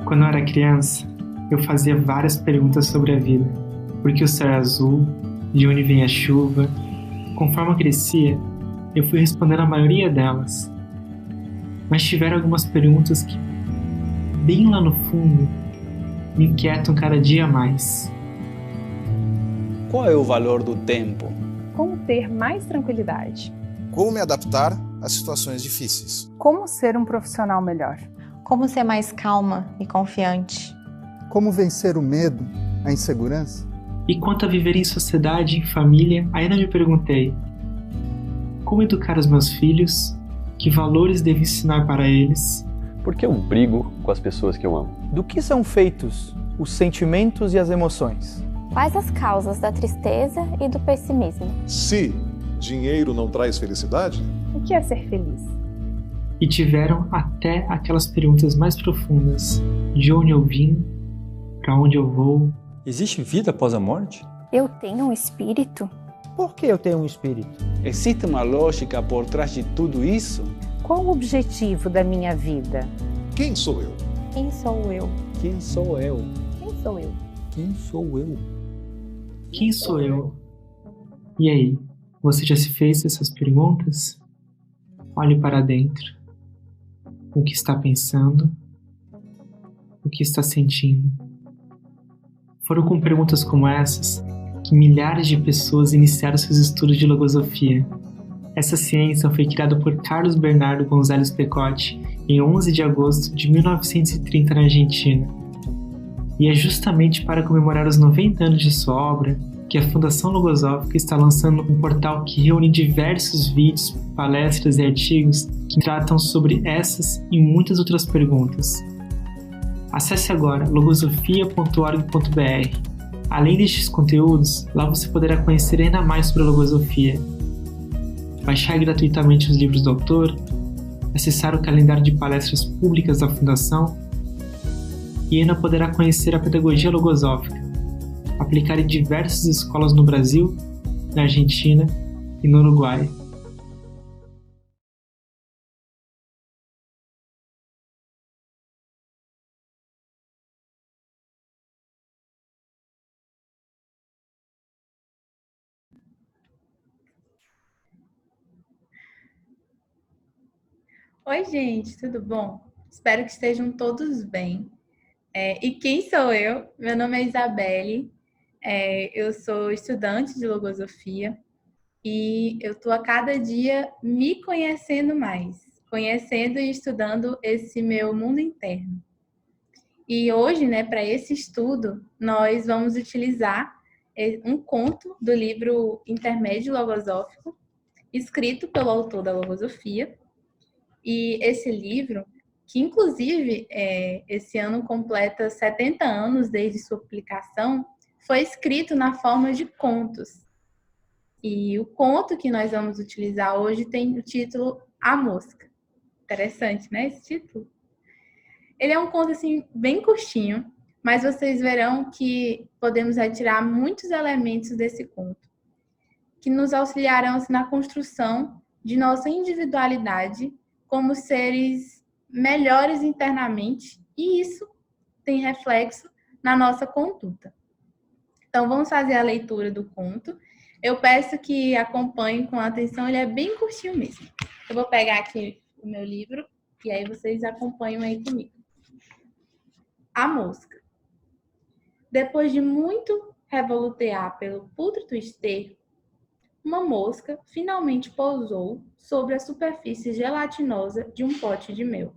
Quando eu era criança, eu fazia várias perguntas sobre a vida. Por que o céu é azul? De onde vem a chuva? Conforme eu crescia, eu fui respondendo a maioria delas. Mas tiveram algumas perguntas que, bem lá no fundo, me inquietam cada dia mais. Qual é o valor do tempo? Como ter mais tranquilidade? Como me adaptar às situações difíceis? Como ser um profissional melhor? Como ser mais calma e confiante? Como vencer o medo, a insegurança? E quanto a viver em sociedade, em família, ainda me perguntei: como educar os meus filhos? Que valores devo ensinar para eles? Por que eu brigo com as pessoas que eu amo? Do que são feitos os sentimentos e as emoções? Quais as causas da tristeza e do pessimismo? Se dinheiro não traz felicidade? O que é ser feliz? E tiveram até aquelas perguntas mais profundas: de onde eu vim? Para onde eu vou? Existe vida após a morte? Eu tenho um espírito? Por que eu tenho um espírito? Existe uma lógica por trás de tudo isso? Qual o objetivo da minha vida? Quem sou eu? Quem sou eu? Quem sou eu? Quem sou eu? Quem sou eu? Quem sou eu? E aí, você já se fez essas perguntas? Olhe para dentro. O que está pensando? O que está sentindo? Foram com perguntas como essas que milhares de pessoas iniciaram seus estudos de logosofia. Essa ciência foi criada por Carlos Bernardo González Pecotti em 11 de agosto de 1930 na Argentina. E é justamente para comemorar os 90 anos de sua obra que a Fundação Logosófica está lançando um portal que reúne diversos vídeos, palestras e artigos que tratam sobre essas e muitas outras perguntas. Acesse agora logosofia.org.br. Além destes conteúdos, lá você poderá conhecer ainda mais sobre a logosofia, baixar gratuitamente os livros do autor, acessar o calendário de palestras públicas da Fundação e ainda poderá conhecer a pedagogia logosófica, aplicada em diversas escolas no Brasil, na Argentina e no Uruguai. Oi, gente, tudo bom? Espero que estejam todos bem. E quem sou eu? Meu nome é Isabelle, eu sou estudante de logosofia e eu estou a cada dia me conhecendo mais, conhecendo e estudando esse meu mundo interno. E hoje, para esse estudo, nós vamos utilizar um conto do livro Intermédio Logosófico, escrito pelo autor da logosofia. E esse livro, que inclusive esse ano completa 70 anos desde sua publicação, foi escrito na forma de contos. E o conto que nós vamos utilizar hoje tem o título A Mosca. Interessante, né, esse título? Ele é um conto assim bem curtinho, mas vocês verão que podemos retirar muitos elementos desse conto, que nos auxiliarão assim, na construção de nossa individualidade como seres melhores internamente, e isso tem reflexo na nossa conduta. Então, vamos fazer a leitura do conto. Eu peço que acompanhem com atenção, ele é bem curtinho mesmo. Eu vou pegar aqui o meu livro, e aí vocês acompanham aí comigo. A Mosca. Depois de muito revolutear pelo pútrido esterco, uma mosca finalmente pousou sobre a superfície gelatinosa de um pote de mel.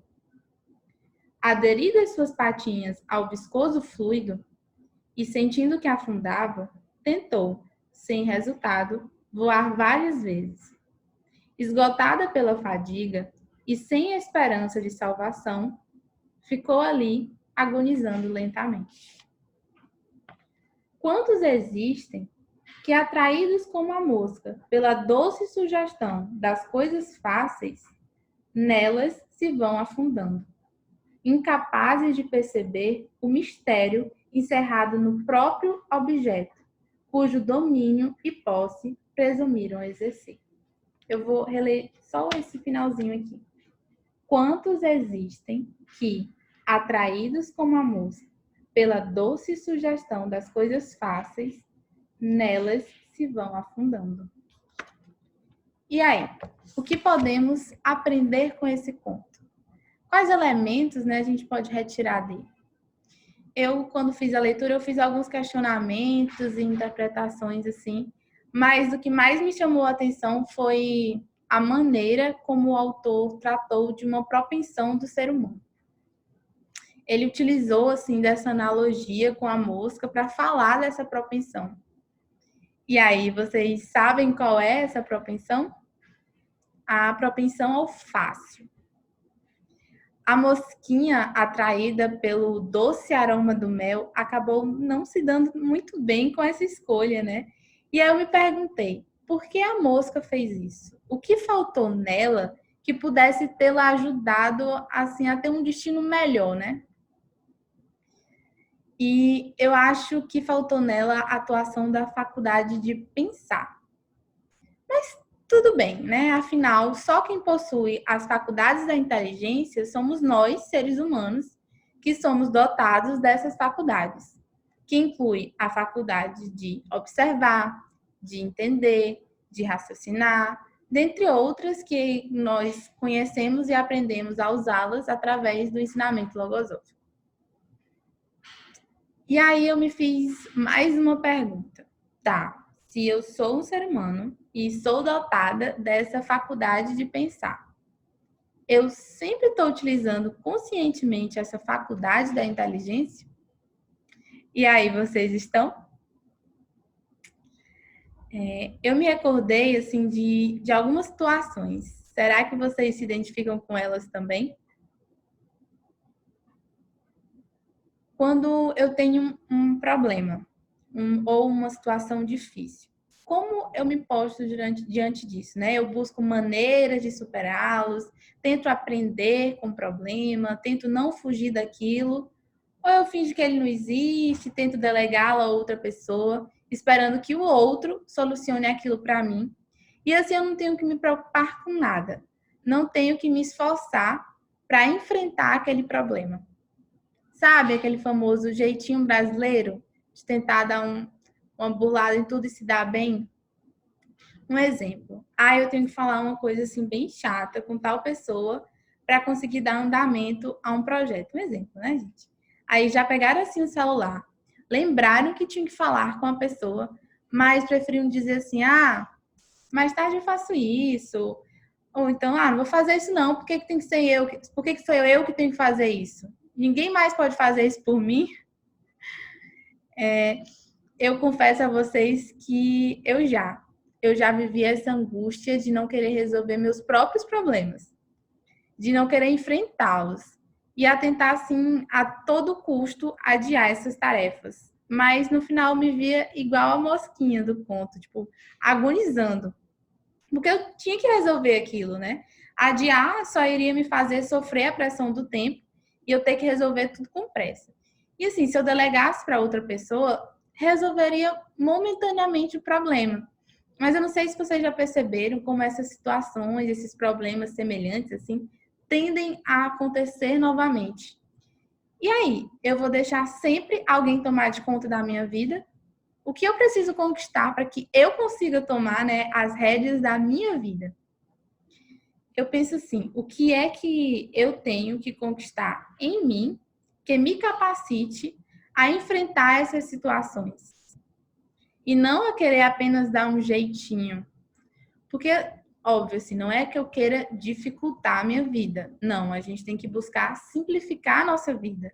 Aderidas suas patinhas ao viscoso fluido e sentindo que afundava, tentou, sem resultado, voar várias vezes. Esgotada pela fadiga e sem esperança de salvação, ficou ali agonizando lentamente. Quantos existem que, atraídos como a mosca pela doce sugestão das coisas fáceis, nelas se vão afundando, incapazes de perceber o mistério encerrado no próprio objeto, cujo domínio e posse presumiram exercer. Eu vou reler só esse finalzinho aqui. Quantos existem que, Atraídos como a mosca pela doce sugestão das coisas fáceis, nelas se vão afundando. E aí, o que podemos aprender com esse conto? Quais elementos, né, a gente pode retirar dele? Eu, quando fiz a leitura, eu fiz alguns questionamentos e interpretações, assim, mas o que mais me chamou a atenção foi a maneira como o autor tratou de uma propensão do ser humano. Ele utilizou, assim, dessa analogia com a mosca para falar dessa propensão. E aí, vocês sabem qual é essa propensão? A propensão ao fácil. A mosquinha, atraída pelo doce aroma do mel, acabou não se dando muito bem com essa escolha, né? E aí eu me perguntei, por que a mosca fez isso? O que faltou nela que pudesse tê-la ajudado, assim, a ter um destino melhor, né? E eu acho que faltou nela a atuação da faculdade de pensar. Mas tudo bem, né? Afinal, só quem possui as faculdades da inteligência somos nós, seres humanos, que somos dotados dessas faculdades, que inclui a faculdade de observar, de entender, de raciocinar, dentre outras que nós conhecemos e aprendemos a usá-las através do ensinamento logosófico. E aí eu me fiz mais uma pergunta. Tá, se eu sou um ser humano e sou dotada dessa faculdade de pensar, eu sempre estou utilizando conscientemente essa faculdade da inteligência? E aí, vocês estão? Eu me recordei, assim, de algumas situações. Será que vocês se identificam com elas também? Quando eu tenho um problema ou uma situação difícil, como eu me posto diante disso, né? Eu busco maneiras de superá-los, tento aprender com o problema, tento não fugir daquilo, ou eu finjo que ele não existe, tento delegá-lo a outra pessoa, esperando que o outro solucione aquilo para mim. E assim eu não tenho que me preocupar com nada, não tenho que me esforçar para enfrentar aquele problema. Sabe aquele famoso jeitinho brasileiro de tentar dar uma burlada em tudo e se dar bem? Um exemplo. Eu tenho que falar uma coisa assim bem chata com tal pessoa para conseguir dar andamento a um projeto. Um exemplo, né, gente? Aí já pegaram assim o celular, lembraram que tinham que falar com a pessoa, mas preferiram dizer assim, mais tarde eu faço isso. Ou então, não vou fazer isso não, por que tem que ser eu? Por que sou eu que tenho que fazer isso? Ninguém mais pode fazer isso por mim? Eu confesso a vocês que eu já vivi essa angústia de não querer resolver meus próprios problemas, de não querer enfrentá-los e a tentar, assim, a todo custo adiar essas tarefas. Mas no final me via igual a mosquinha do conto, tipo, agonizando. Porque eu tinha que resolver aquilo, né? Adiar só iria me fazer sofrer a pressão do tempo e eu ter que resolver tudo com pressa. E assim, se eu delegasse para outra pessoa, resolveria momentaneamente o problema. Mas eu não sei se vocês já perceberam como essas situações, esses problemas semelhantes, assim, tendem a acontecer novamente. E aí, eu vou deixar sempre alguém tomar de conta da minha vida? O que eu preciso conquistar para que eu consiga tomar, né, as rédeas da minha vida? Eu penso assim, o que é que eu tenho que conquistar em mim que me capacite a enfrentar essas situações? E não a querer apenas dar um jeitinho. Porque, óbvio, assim, não é que eu queira dificultar a minha vida. Não, a gente tem que buscar simplificar a nossa vida.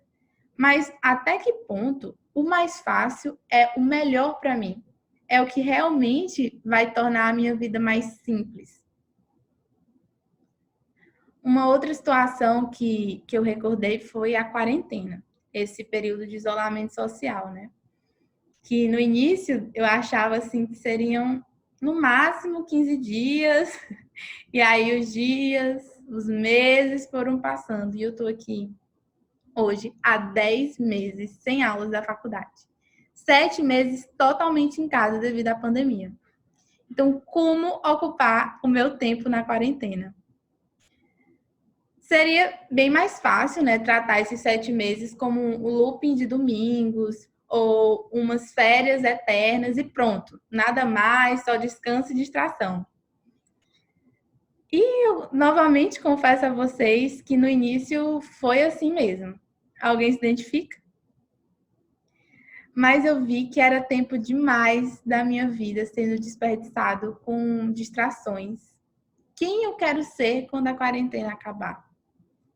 Mas até que ponto o mais fácil é o melhor para mim? É o que realmente vai tornar a minha vida mais simples. Uma outra situação que eu recordei foi a quarentena, esse período de isolamento social, né? Que no início eu achava assim que seriam no máximo 15 dias, e aí os dias, os meses foram passando, e eu tô aqui hoje há 10 meses sem aulas da faculdade. 7 meses totalmente em casa devido à pandemia. Então, como ocupar o meu tempo na quarentena? seria bem mais fácil, né, tratar esses 7 meses como um looping de domingos ou umas férias eternas e pronto, nada mais, só descanso e distração. E eu novamente confesso a vocês que no início foi assim mesmo. Alguém se identifica? Mas eu vi que era tempo demais da minha vida sendo desperdiçado com distrações. Quem eu quero ser quando a quarentena acabar?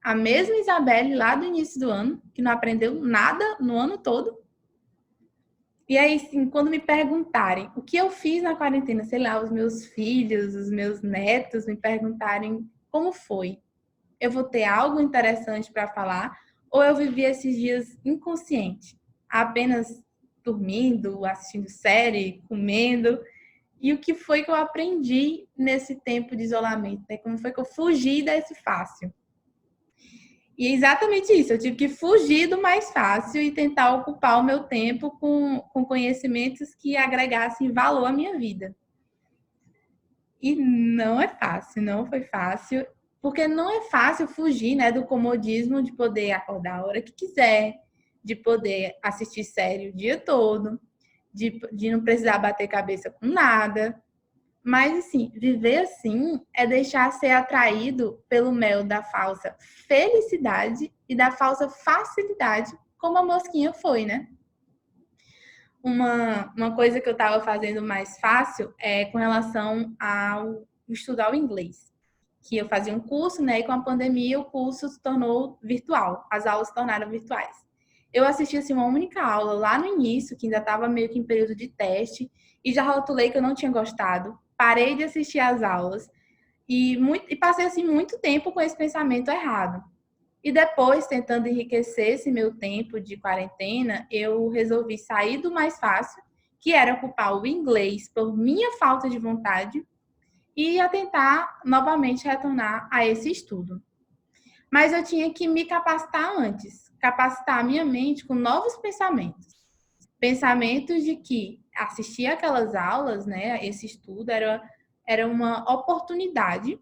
A mesma Isabelle lá do início do ano, que não aprendeu nada no ano todo. E aí, sim, quando me perguntarem o que eu fiz na quarentena, sei lá, os meus filhos, os meus netos me perguntarem como foi, eu vou ter algo interessante para falar ou eu vivi esses dias inconsciente, apenas dormindo, assistindo série, comendo? E o que foi que eu aprendi nesse tempo de isolamento? Né? Como foi que eu fugi desse fácil? E é exatamente isso, eu tive que fugir do mais fácil e tentar ocupar o meu tempo com conhecimentos que agregassem valor à minha vida. E não é fácil, não foi fácil, porque não é fácil fugir, né, do comodismo de poder acordar a hora que quiser, de poder assistir série o dia todo, de não precisar bater cabeça com nada. Mas, assim, viver assim é deixar ser atraído pelo mel da falsa felicidade e da falsa facilidade, como a mosquinha foi, né? Uma coisa que eu estava fazendo mais fácil é com relação ao estudar o inglês. Que eu fazia um curso, né? E com a pandemia o curso se tornou virtual. As aulas se tornaram virtuais. Eu assisti, assim, uma única aula lá no início, que ainda estava meio que em período de teste, e já rotulei que eu não tinha gostado. Parei de assistir às aulas e passei assim muito tempo com esse pensamento errado. E depois, tentando enriquecer esse meu tempo de quarentena, eu resolvi sair do mais fácil, que era ocupar o inglês por minha falta de vontade, e a tentar novamente retornar a esse estudo. Mas eu tinha que me capacitar antes, capacitar a minha mente com novos pensamentos. Pensamentos de que assistir aquelas aulas, né, esse estudo era uma oportunidade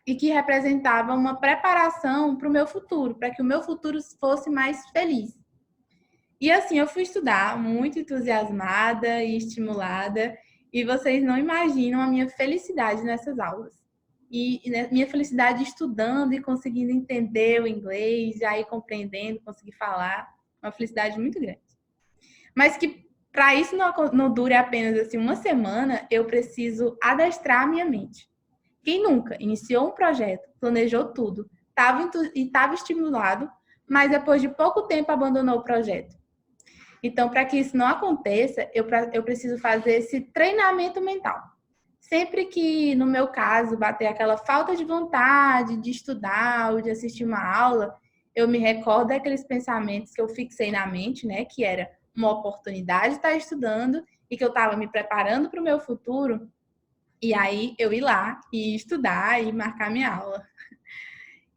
e que representava uma preparação para o meu futuro, para que o meu futuro fosse mais feliz. E assim, eu fui estudar muito entusiasmada e estimulada, e vocês não imaginam a minha felicidade nessas aulas. E minha felicidade estudando e conseguindo entender o inglês, já ir compreendendo, conseguir falar, uma felicidade muito grande. Mas que para isso não dure apenas assim uma semana, eu preciso adestrar a minha mente. Quem nunca iniciou um projeto, planejou tudo, estava estimulado, mas depois de pouco tempo abandonou o projeto? Então, para que isso não aconteça, eu preciso fazer esse treinamento mental. Sempre que, no meu caso, bater aquela falta de vontade de estudar ou de assistir uma aula, eu me recordo daqueles pensamentos que eu fixei na mente, né, que era uma oportunidade de estar estudando e que eu estava me preparando para o meu futuro, e aí eu ir lá e estudar e marcar minha aula.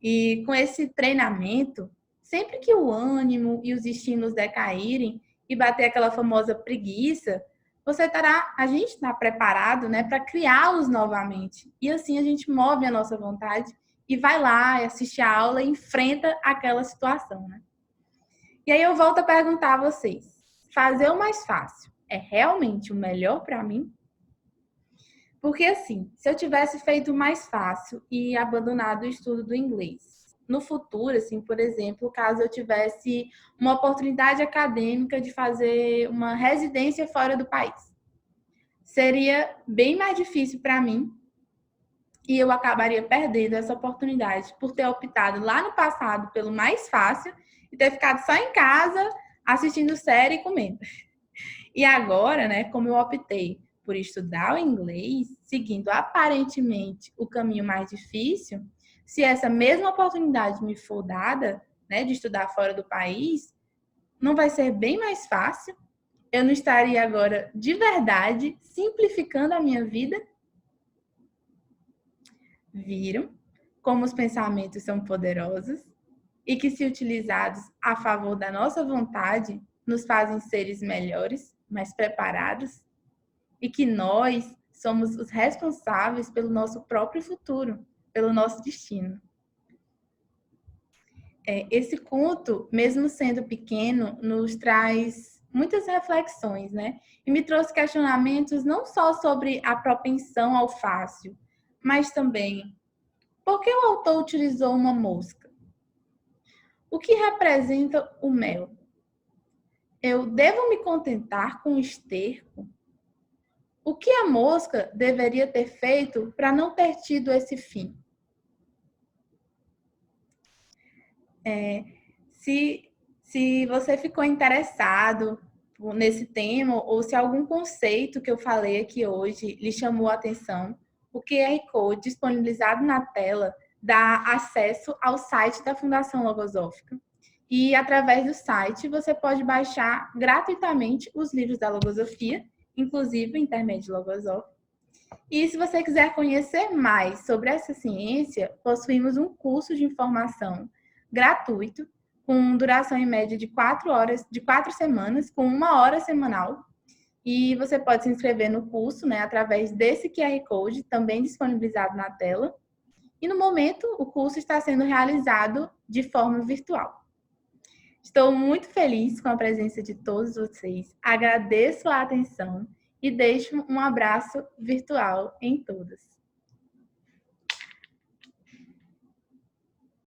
E com esse treinamento, sempre que o ânimo e os estímulos decaírem e bater aquela famosa preguiça, a gente está preparado, né, para criá-los novamente. E assim a gente move a nossa vontade e vai lá, assiste a aula e enfrenta aquela situação, né? E aí eu volto a perguntar a vocês, fazer o mais fácil é realmente o melhor para mim? Porque assim, se eu tivesse feito o mais fácil e abandonado o estudo do inglês, no futuro, assim, por exemplo, caso eu tivesse uma oportunidade acadêmica de fazer uma residência fora do país, seria bem mais difícil para mim e eu acabaria perdendo essa oportunidade por ter optado lá no passado pelo mais fácil e ter ficado só em casa assistindo série e comendo. E agora, né, como eu optei por estudar o inglês, seguindo aparentemente o caminho mais difícil, se essa mesma oportunidade me for dada, né, de estudar fora do país, não vai ser bem mais fácil? Eu não estaria agora, de verdade, simplificando a minha vida? Viram como os pensamentos são poderosos e que, se utilizados a favor da nossa vontade, nos fazem seres melhores, mais preparados? E que nós somos os responsáveis pelo nosso próprio futuro, pelo nosso destino. Esse conto, mesmo sendo pequeno, nos traz muitas reflexões, né? E me trouxe questionamentos não só sobre a propensão ao fácil, mas também por que o autor utilizou uma mosca? O que representa o mel? Eu devo me contentar com o esterco? O que a mosca deveria ter feito para não ter tido esse fim? Se você ficou interessado nesse tema ou se algum conceito que eu falei aqui hoje lhe chamou a atenção, o QR Code disponibilizado na tela dá acesso ao site da Fundação Logosófica. E, através do site, você pode baixar gratuitamente os livros da Logosofia, inclusive o Intermédio Logosófico. E, se você quiser conhecer mais sobre essa ciência, possuímos um curso de informação gratuito, com duração em média de 4 semanas, com 1 hora semanal. E você pode se inscrever no curso, né, através desse QR Code, também disponibilizado na tela. E, no momento, o curso está sendo realizado de forma virtual. Estou muito feliz com a presença de todos vocês, agradeço a atenção e deixo um abraço virtual em todos.